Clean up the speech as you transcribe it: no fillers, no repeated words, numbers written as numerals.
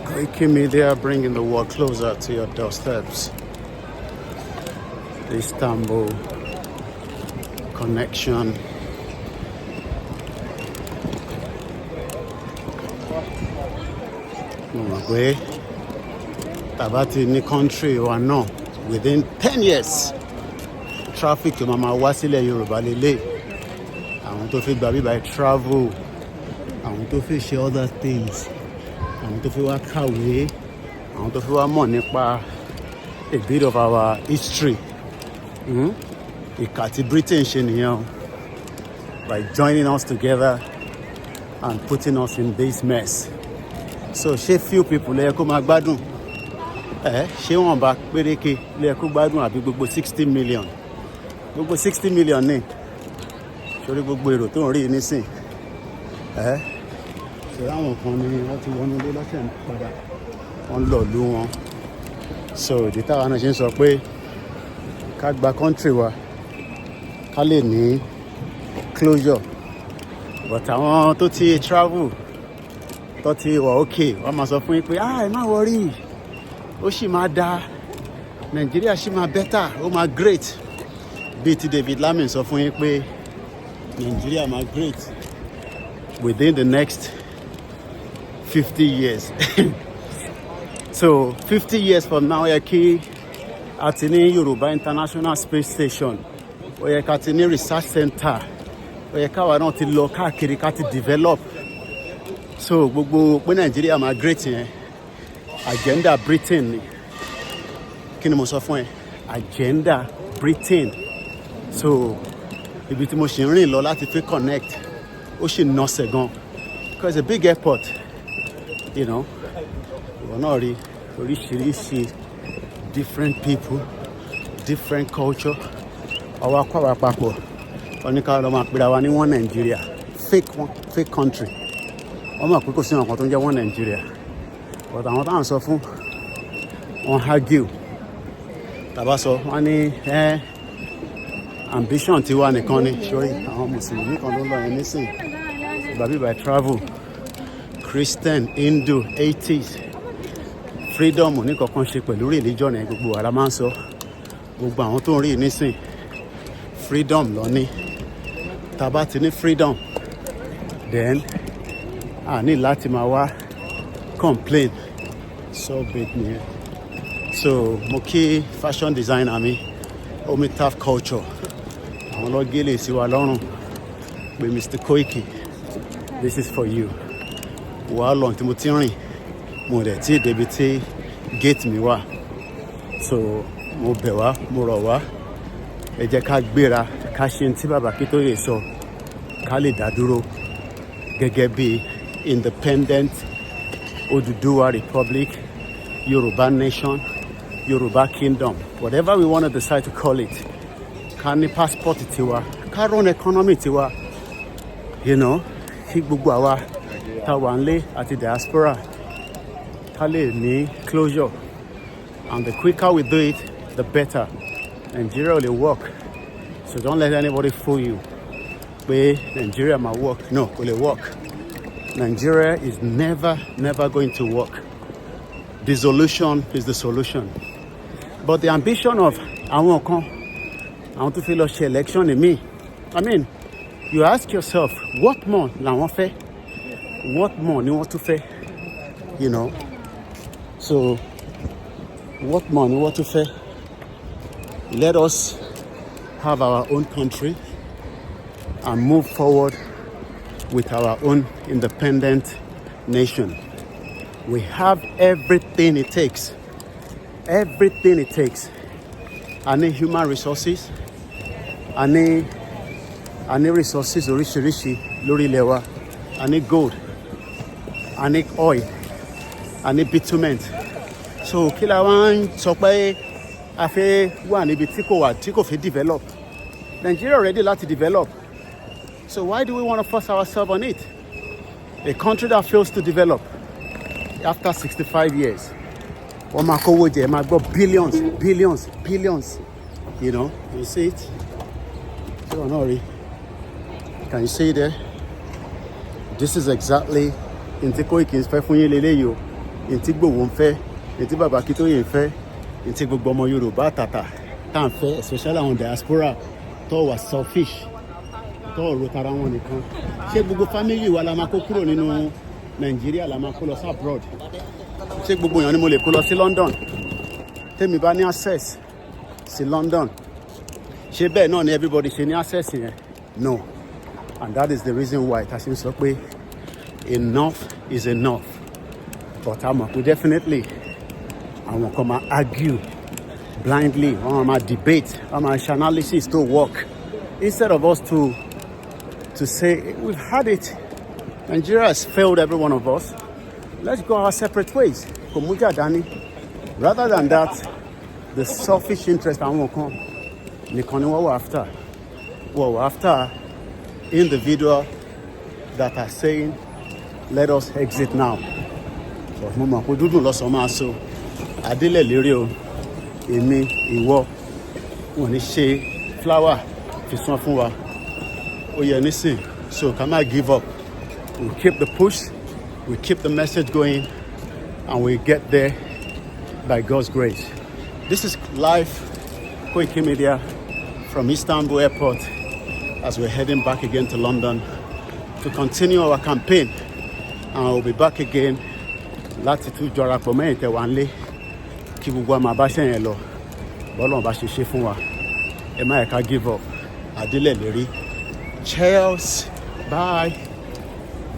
Koiki Media bringing the world closer to your doorsteps. The Istanbul connection. Tabati in the country or no, within 10 years, traffic to Mama Wasile Yoruba Lele. I want to feel baby by travel. I want to feel share other things. I want to feel work away. I want to feel money a bit of our history. Ikati British in here by joining us together and putting us in this mess. So, she few people lè kó máa gbádùn. Ṣé wọ́n bá péréke lè kó gbádùn àbí gbogbo 60 million. Gbogbo 60 million ní. Sórí gbogbo èrò tó ń rí nísìn. Ṣé àwọn kan ni wọ́n ti wọnú ilé lọ́sẹ̀ ń padà. Wọ́n lọ lú wọn. So, ìdí táwa náà ṣe ń sọ pé ká gba country wa ká lè ní closure. But àwọn tó ti travel tó ti wà okay wọ́n máa sọ fún yín pé ẹ má worry ó sì máa da Nàìjíríà sì máa better ó máa great bíi ti David Lamin sọ fún yín pé Nàìjíríà máa great within the next 50 years. So 50 years from now ó yẹ kí a ti ní Yorùbá International Space Station ó yẹ ká ti ní research center ó yẹ káwa náà ti lọ káàkiri ká ti develop. So gbogbo pé Nàìjíríà máa great yẹn agenda Britain ni kí ni mo sọ fún ẹ agenda Britain. So ibi tí mo ṣe ń rìn lọ láti fi connect ó ṣì nọ́ọ̀sẹ̀ gan because it's a big airport ìwọ náà rí oríṣiríṣi different people different culture ọwọ́ akọ́wà papọ̀ oníkàwé lọ́ máa pera wa ní one Nigeria fake country. Wọ́n mọ̀ pé kò sí ọ̀kan tó ń jẹ́ wọ́n Nàìjíríà but àwọn táwọn sọ fún wọn argue tàbá sọ wọ́n ní ambition tiwa nìkan ni sórí àwọn mùsùlùmí kan ló ń lọ yẹn nísìn ìgbàbí by travel Christian Hindu atheist freedom oníkankan ṣe pẹ̀lú religion ẹ̀ gbogbo ara máa ń sọ gbogbo àwọn tó ń rí nísìn freedom lọ ní tàbá ti ní freedom then a ní láti máa wá complain so big nìyẹn. So mo kí fashion designer mi Omitaf Culture àwọn lọ gélé sí wa lọ́rùn pé Mr. Koiki this is for you. Wàá lọ tí mo ti rìn mo dẹ̀ tí débi tí gate mi wà so mo bẹ̀ wá mo rọ̀ wá ẹ jẹ́ ká gbéra ká ṣe tí bàbá Akíntóyè sọ ká lè dá dúró gẹ́gẹ́ bí independent Oduduwa Republic, Yoruba Nation, Yoruba Kingdom, whatever we want to decide to call it. Ká ní passport tiwa, ká run economy tiwa, kí gbogbo àwa tá wà nílé àti diaspora ká lè ní closure. And the quicker we do it, the better. Nigeria will work. So don't let anybody fool you. Pé Nigeria might work. No, will it work? Nigeria is never going to work. Dissolution is the solution. But the ambition of I want to feel a election in me. I mean, you ask yourself, what more làwọn fẹ́? What more ni wọ́n tún fẹ́? So, what more ni wọ́n tún fẹ́? Let us have our own country and move forward with our own independent nation. We have everything it takes. Everything it takes. I need human resources. I need resources oríṣiríṣi lórí ilẹ̀ wa. I need gold. I need oil. I need bitumen. So kí la wá ń sọ pé a fẹ́ wà níbi tí kò fi develop. Nigeria ready láti develop. So why do we want to force ourselves on it? A country that fails to develop after 65 years. Wọ́n máa kówó jẹ, máa gbọ́ billions. You see it? So Honori, can you see there? This is exactly in Koiki is fẹ́ fún yín lélẹ́yìí o. ntí Gbòho ń fẹ́, ntí Bàbá Akíntóyè ń fẹ́, ntí gbogbo ọmọ Yorùbá àtàtà tá à ń fẹ́, especially àwọn diaspora tó wà selfish, tó ro tara wọn nìkan. Ṣé gbogbo family wa la máa kó kúrò nínú Nàìjíríà la máa kó lọ sí abroad? Ṣé gbogbo èèyàn ni mo lè kó lọ sí London? Tèmi bá ní access sí London, ṣé bẹ́ẹ̀ náà ni everybody ṣe ní access yẹn? No. And that is the reason why ta ṣe ń sọ pé enough is enough. But àmọ́ pé definitely àwọn kan máa argue blindly, wọ́n máa debate, wọ́n máa ṣe analysis to work. Instead of us to say, we've had it, Nigeria has failed every one of us, let's go our separate ways. Kò mú jà dání. Rather than that, the selfish interest àwọn kan nìkan ni wọ́n wà after. Wọ́n wà after individual that are saying, let us exit now. But mo mọ̀ pé dúdú lọ́sàn máa so. Adélẹ̀ lérí o, èmi, ìwọ, wọ́n ní ṣe flower fi sán fún wa. Ó yẹ nísìn, so ká má give up. We keep the push, we keep the message going, and we get there by God's grace. This is live Koiki Media from Istanbul Airport as we're heading back again to London to continue our campaign. And we'll be back again láti tún jọra pọ̀ mẹ́yìn tẹ̀ wá ń lé kí gbogbo àmà bá ṣẹ̀yìn lọ bọ́lọ̀ bá ṣe ṣe fún wa. Ẹ má yẹ ká give up. Adélẹ̀ lérí. Cheers. Bye.